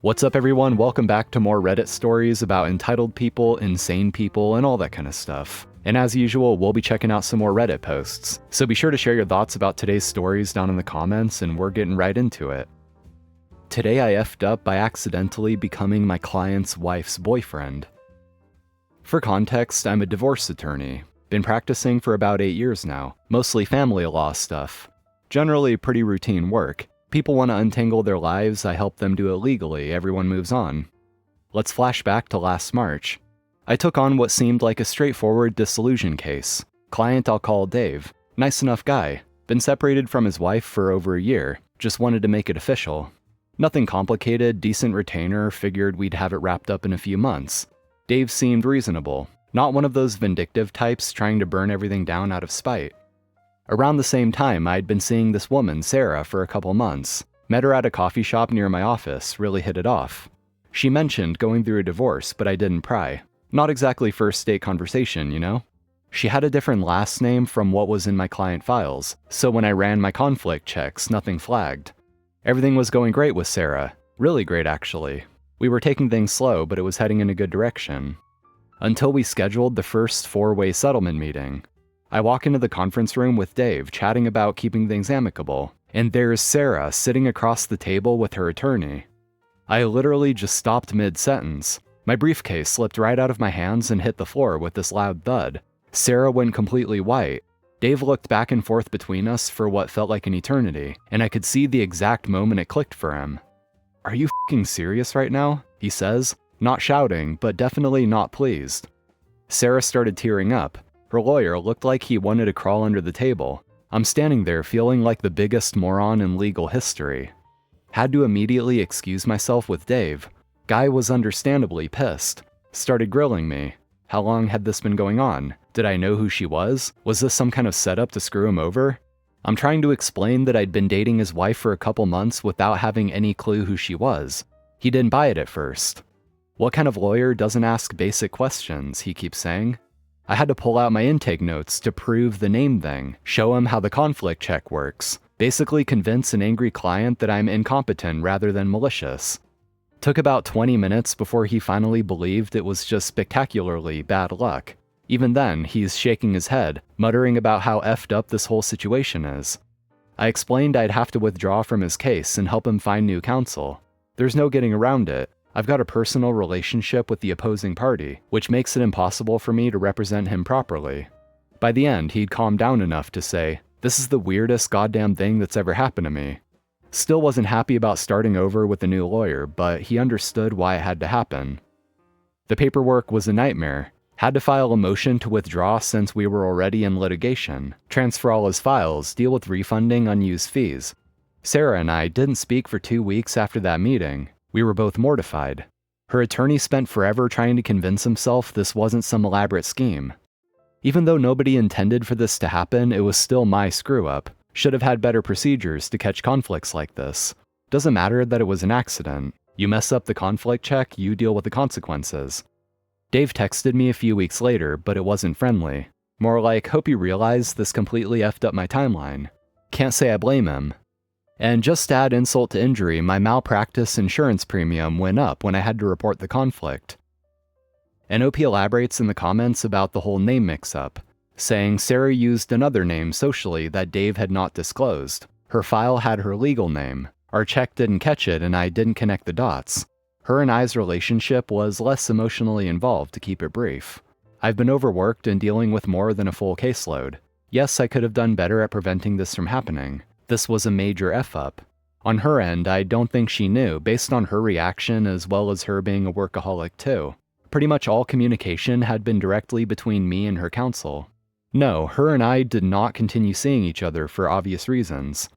What's up, everyone? Welcome back to more Reddit stories about entitled people, insane people, and all that kind of stuff. And as usual, we'll be checking out some more Reddit posts. So be sure to share your thoughts about today's stories down in the comments, and we're getting right into it. Today I effed up by accidentally becoming my client's wife's boyfriend. For context, I'm a divorce attorney. Been practicing for about 8 years now, mostly family law stuff. Generally pretty routine work. People want to untangle their lives, I help them do it legally, everyone moves on. Let's flash back to last March. I took on what seemed like a straightforward dissolution case. Client I'll call Dave. Nice enough guy. Been separated from his wife for over a year. Just wanted to make it official. Nothing complicated, decent retainer, figured we'd have it wrapped up in a few months. Dave seemed reasonable. Not one of those vindictive types trying to burn everything down out of spite. Around the same time, I'd been seeing this woman, Sarah, for a couple months. Met her at a coffee shop near my office, really hit it off. She mentioned going through a divorce, but I didn't pry. Not exactly first date conversation, you know? She had a different last name from what was in my client files, so when I ran my conflict checks, nothing flagged. Everything was going great with Sarah. Really great, actually. We were taking things slow, but it was heading in a good direction. Until we scheduled the first 4-way settlement meeting. I walk into the conference room with Dave, chatting about keeping things amicable, and there's Sarah sitting across the table with her attorney. I literally just stopped mid-sentence. My briefcase slipped right out of my hands and hit the floor with this loud thud. Sarah went completely white. Dave looked back and forth between us for what felt like an eternity, and I could see the exact moment it clicked for him. "Are you f***ing serious right now?" he says, not shouting, but definitely not pleased. Sarah started tearing up. Her lawyer looked like he wanted to crawl under the table. I'm standing there feeling like the biggest moron in legal history. Had to immediately excuse myself with Dave. Guy was understandably pissed. Started grilling me. How long had this been going on? Did I know who she was? Was this some kind of setup to screw him over? I'm trying to explain that I'd been dating his wife for a couple months without having any clue who she was. He didn't buy it at first. What kind of lawyer doesn't ask basic questions, he keeps saying. I had to pull out my intake notes to prove the name thing, show him how the conflict check works, basically convince an angry client that I'm incompetent rather than malicious. Took about 20 minutes before he finally believed it was just spectacularly bad luck. Even then, he's shaking his head, muttering about how effed up this whole situation is. I explained I'd have to withdraw from his case and help him find new counsel. There's no getting around it. I've got a personal relationship with the opposing party, which makes it impossible for me to represent him properly. By the end, he'd calmed down enough to say, "This is the weirdest goddamn thing that's ever happened to me." Still wasn't happy about starting over with a new lawyer, but he understood why it had to happen. The paperwork was a nightmare. Had to file a motion to withdraw since we were already in litigation, transfer all his files, deal with refunding unused fees. Sarah and I didn't speak for 2 weeks after that meeting. We were both mortified. Her attorney spent forever trying to convince himself this wasn't some elaborate scheme. Even though nobody intended for this to happen, it was still my screw-up. Should have had better procedures to catch conflicts like this. Doesn't matter that it was an accident. You mess up the conflict check, you deal with the consequences. Dave texted me a few weeks later, but it wasn't friendly. More like, hope you realize this completely effed up my timeline. Can't say I blame him. And just to add insult to injury, my malpractice insurance premium went up when I had to report the conflict. NOP elaborates in the comments about the whole name mix-up, saying Sarah used another name socially that Dave had not disclosed. Her file had her legal name. Our check didn't catch it and I didn't connect the dots. Her and I's relationship was less emotionally involved, to keep it brief. I've been overworked and dealing with more than a full caseload. Yes, I could have done better at preventing this from happening. This was a major F-up. On her end, I don't think she knew, based on her reaction as well as her being a workaholic too. Pretty much all communication had been directly between me and her counsel. No, her and I did not continue seeing each other for obvious reasons.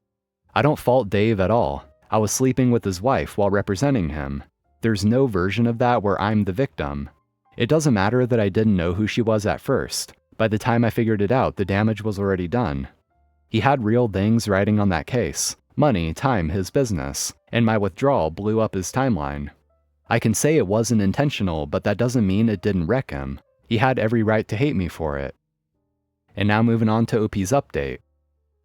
I don't fault Dave at all. I was sleeping with his wife while representing him. There's no version of that where I'm the victim. It doesn't matter that I didn't know who she was at first. By the time I figured it out, the damage was already done. He had real things riding on that case. Money, time, his business. And my withdrawal blew up his timeline. I can say it wasn't intentional, but that doesn't mean it didn't wreck him. He had every right to hate me for it. And now moving on to OP's update.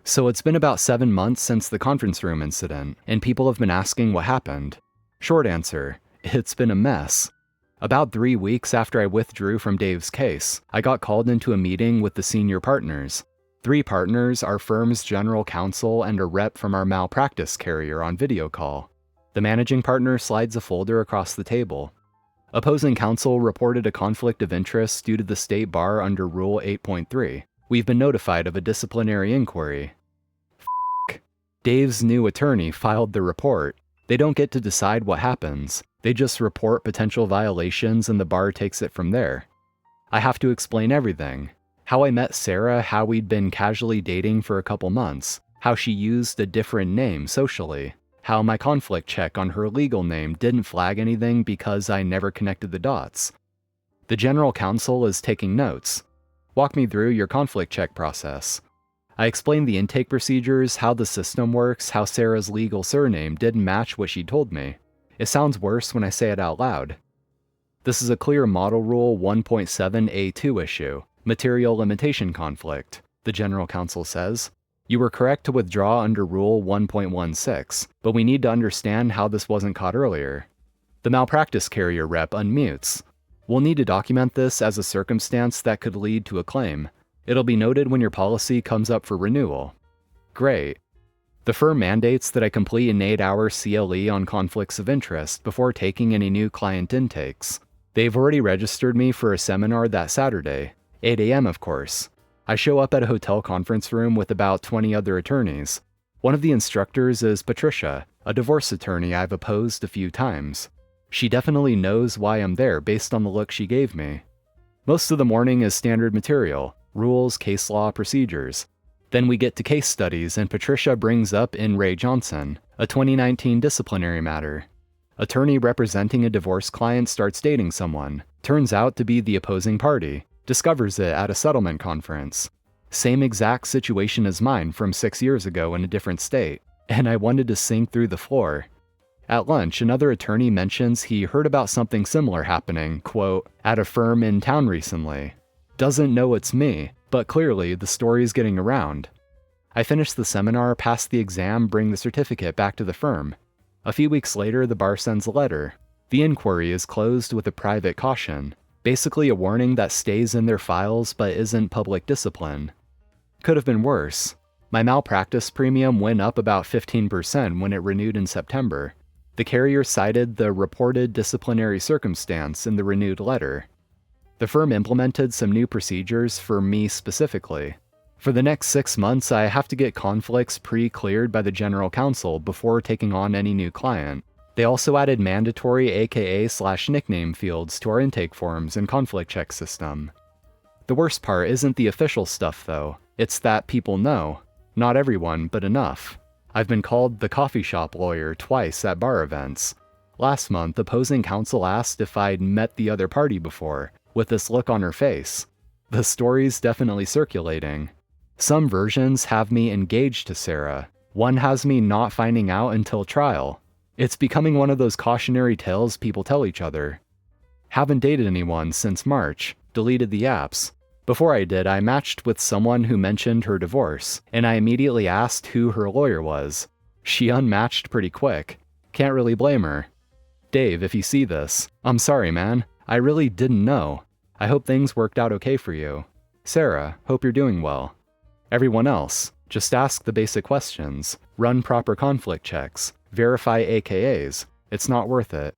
So it's been about 7 months since the conference room incident, and people have been asking what happened. Short answer, it's been a mess. About 3 weeks after I withdrew from Dave's case, I got called into a meeting with the senior partners. 3 partners, our firm's general counsel, and a rep from our malpractice carrier on video call. The managing partner slides a folder across the table. Opposing counsel reported a conflict of interest due to the state bar under Rule 8.3. We've been notified of a disciplinary inquiry. Dave's new attorney filed the report. They don't get to decide what happens. They just report potential violations and the bar takes it from there. I have to explain everything. How I met Sarah, how we'd been casually dating for a couple months, how she used a different name socially, how my conflict check on her legal name didn't flag anything because I never connected the dots. The general counsel is taking notes. Walk me through your conflict check process. I explained the intake procedures, how the system works, how Sarah's legal surname didn't match what she told me. It sounds worse when I say it out loud. This is a clear Model Rule 1.7A2 issue, material limitation conflict, the general counsel says. You were correct to withdraw under Rule 1.16, but we need to understand how this wasn't caught earlier. The malpractice carrier rep unmutes. We'll need to document this as a circumstance that could lead to a claim. It'll be noted when your policy comes up for renewal. Great. The firm mandates that I complete an 8-hour CLE on conflicts of interest before taking any new client intakes. They've already registered me for a seminar that Saturday, 8 a.m. of course. I show up at a hotel conference room with about 20 other attorneys. One of the instructors is Patricia, a divorce attorney I've opposed a few times. She definitely knows why I'm there based on the look she gave me. Most of the morning is standard material, rules, case law, procedures. Then we get to case studies and Patricia brings up In Ray Johnson, a 2019 disciplinary matter. Attorney representing a divorce client starts dating someone, turns out to be the opposing party, discovers it at a settlement conference. Same exact situation as mine from 6 years ago in a different state, and I wanted to sink through the floor. At lunch, another attorney mentions he heard about something similar happening, quote, at a firm in town recently. Doesn't know it's me, but clearly the story's getting around. I finish the seminar, pass the exam, bring the certificate back to the firm. A few weeks later, the bar sends a letter. The inquiry is closed with a private caution, basically a warning that stays in their files but isn't public discipline. Could have been worse. My malpractice premium went up about 15% when it renewed in September. The carrier cited the reported disciplinary circumstance in the renewed letter. The firm implemented some new procedures for me specifically. For the next 6 months, I have to get conflicts pre-cleared by the general counsel before taking on any new client. They also added mandatory AKA/nickname fields to our intake forms and conflict check system. The worst part isn't the official stuff though, it's that people know. Not everyone, but enough. I've been called the coffee shop lawyer twice at bar events. Last month, opposing counsel asked if I'd met the other party before, with this look on her face. The story's definitely circulating. Some versions have me engaged to Sarah. One has me not finding out until trial. It's becoming one of those cautionary tales people tell each other. Haven't dated anyone since March, deleted the apps. Before I did, I matched with someone who mentioned her divorce, and I immediately asked who her lawyer was. She unmatched pretty quick. Can't really blame her. Dave, if you see this, I'm sorry, man. I really didn't know. I hope things worked out okay for you. Sarah, hope you're doing well. Everyone else, just ask the basic questions, run proper conflict checks, verify AKAs. It's not worth it.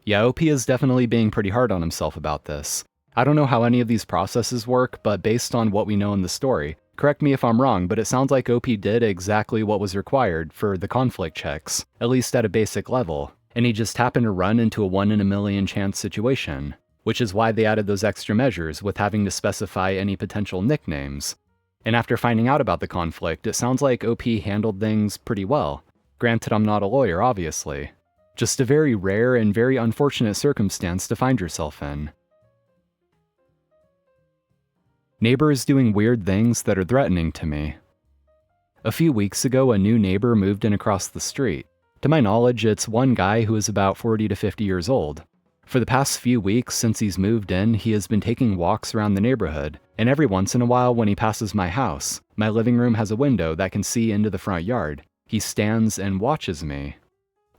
Yeah, OP is definitely being pretty hard on himself about this. I don't know how any of these processes work, but based on what we know in the story, correct me if I'm wrong, but it sounds like OP did exactly what was required for the conflict checks, at least at a basic level, and he just happened to run into a 1 in a million chance situation, which is why they added those extra measures with having to specify any potential nicknames. And after finding out about the conflict, it sounds like OP handled things pretty well. Granted, I'm not a lawyer, obviously. Just a very rare and very unfortunate circumstance to find yourself in. Neighbors doing weird things that are threatening to me. A few weeks ago, a new neighbor moved in across the street. To my knowledge, it's one guy who is about 40 to 50 years old. For the past few weeks since he's moved in, he has been taking walks around the neighborhood, and every once in a while when he passes my house, my living room has a window that can see into the front yard. He stands and watches me.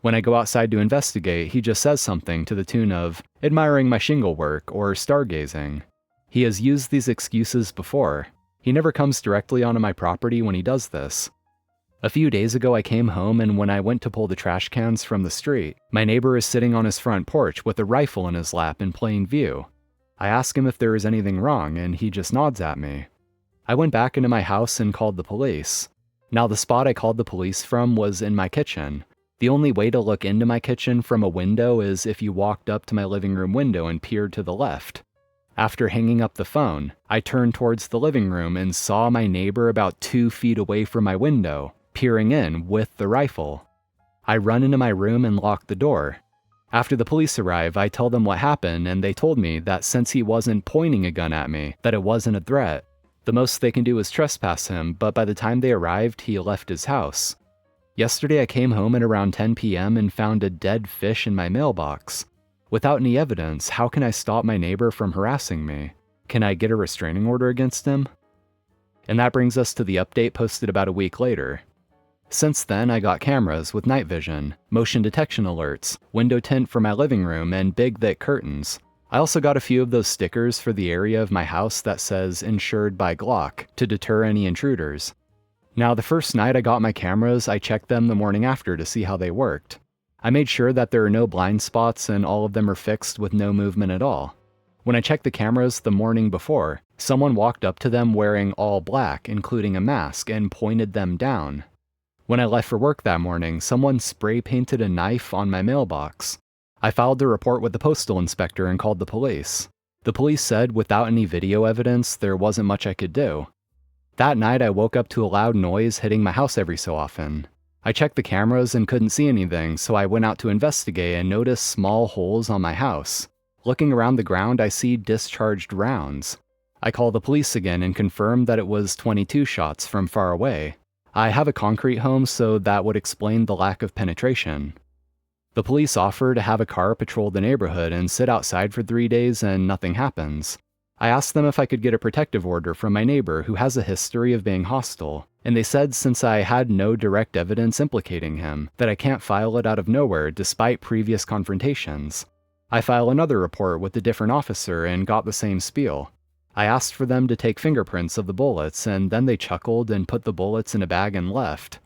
When I go outside to investigate, he just says something to the tune of admiring my shingle work or stargazing. He has used these excuses before. He never comes directly onto my property when he does this. A few days ago I came home, and when I went to pull the trash cans from the street, my neighbor is sitting on his front porch with a rifle in his lap in plain view. I ask him if there is anything wrong, and he just nods at me. I went back into my house and called the police. Now the spot I called the police from was in my kitchen. The only way to look into my kitchen from a window is if you walked up to my living room window and peered to the left. After hanging up the phone, I turned towards the living room and saw my neighbor about 2 feet away from my window, peering in with the rifle. I run into my room and lock the door. After the police arrive, I tell them what happened, and they told me that since he wasn't pointing a gun at me, that it wasn't a threat. The most they can do is trespass him, but by the time they arrived, he left his house. Yesterday I came home at around 10 p.m. and found a dead fish in my mailbox. Without any evidence, how can I stop my neighbor from harassing me? Can I get a restraining order against him? And that brings us to the update posted about a week later. Since then, I got cameras with night vision, motion detection alerts, window tint for my living room, and big thick curtains. I also got a few of those stickers for the area of my house that says insured by Glock to deter any intruders. Now, the first night I got my cameras, I checked them the morning after to see how they worked. I made sure that there are no blind spots and all of them are fixed with no movement at all. When I checked the cameras the morning before, someone walked up to them wearing all black, including a mask, and pointed them down. When I left for work that morning, someone spray painted a knife on my mailbox. I filed a report with the postal inspector and called the police. The police said without any video evidence, there wasn't much I could do. That night I woke up to a loud noise hitting my house every so often. I checked the cameras and couldn't see anything, so I went out to investigate and noticed small holes on my house. Looking around the ground, I see discharged rounds. I called the police again and confirmed that it was 22 shots from far away. I have a concrete home, so that would explain the lack of penetration. The police offer to have a car patrol the neighborhood and sit outside for 3 days and nothing happens. I asked them if I could get a protective order from my neighbor who has a history of being hostile, and they said since I had no direct evidence implicating him, that I can't file it out of nowhere despite previous confrontations. I file another report with a different officer and got the same spiel. I asked for them to take fingerprints of the bullets, and then they chuckled and put the bullets in a bag and left.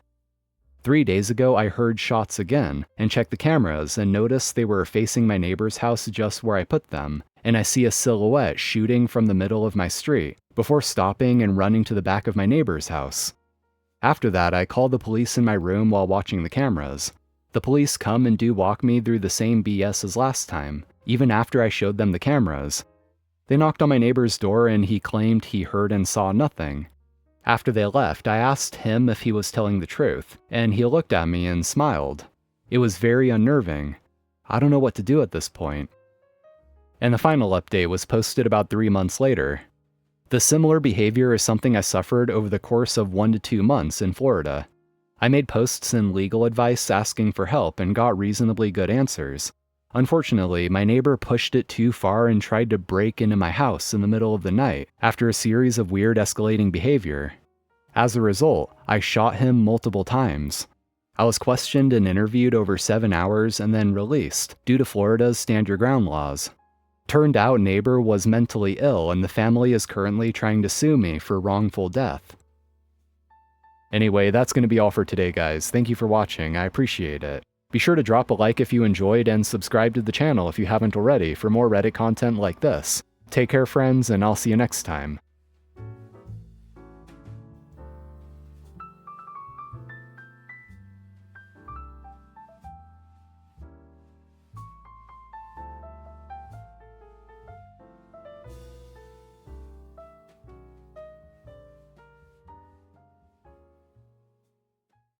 3 days ago, I heard shots again, and checked the cameras and noticed they were facing my neighbor's house just where I put them, and I see a silhouette shooting from the middle of my street, before stopping and running to the back of my neighbor's house. After that, I called the police in my room while watching the cameras. The police come and do walk me through the same BS as last time, even after I showed them the cameras. They knocked on my neighbor's door and he claimed he heard and saw nothing. After they left, I asked him if he was telling the truth, and he looked at me and smiled. It was very unnerving. I don't know what to do at this point. And the final update was posted about 3 months later. The similar behavior is something I suffered over the course of 1 to 2 months in Florida. I made posts and legal advice asking for help and got reasonably good answers. Unfortunately, my neighbor pushed it too far and tried to break into my house in the middle of the night after a series of weird escalating behavior. As a result, I shot him multiple times. I was questioned and interviewed over 7 hours and then released due to Florida's stand your ground laws. Turned out neighbor was mentally ill and the family is currently trying to sue me for wrongful death. Anyway, that's going to be all for today, guys. Thank you for watching. I appreciate it. Be sure to drop a like if you enjoyed and subscribe to the channel if you haven't already for more Reddit content like this. Take care, friends, and I'll see you next time.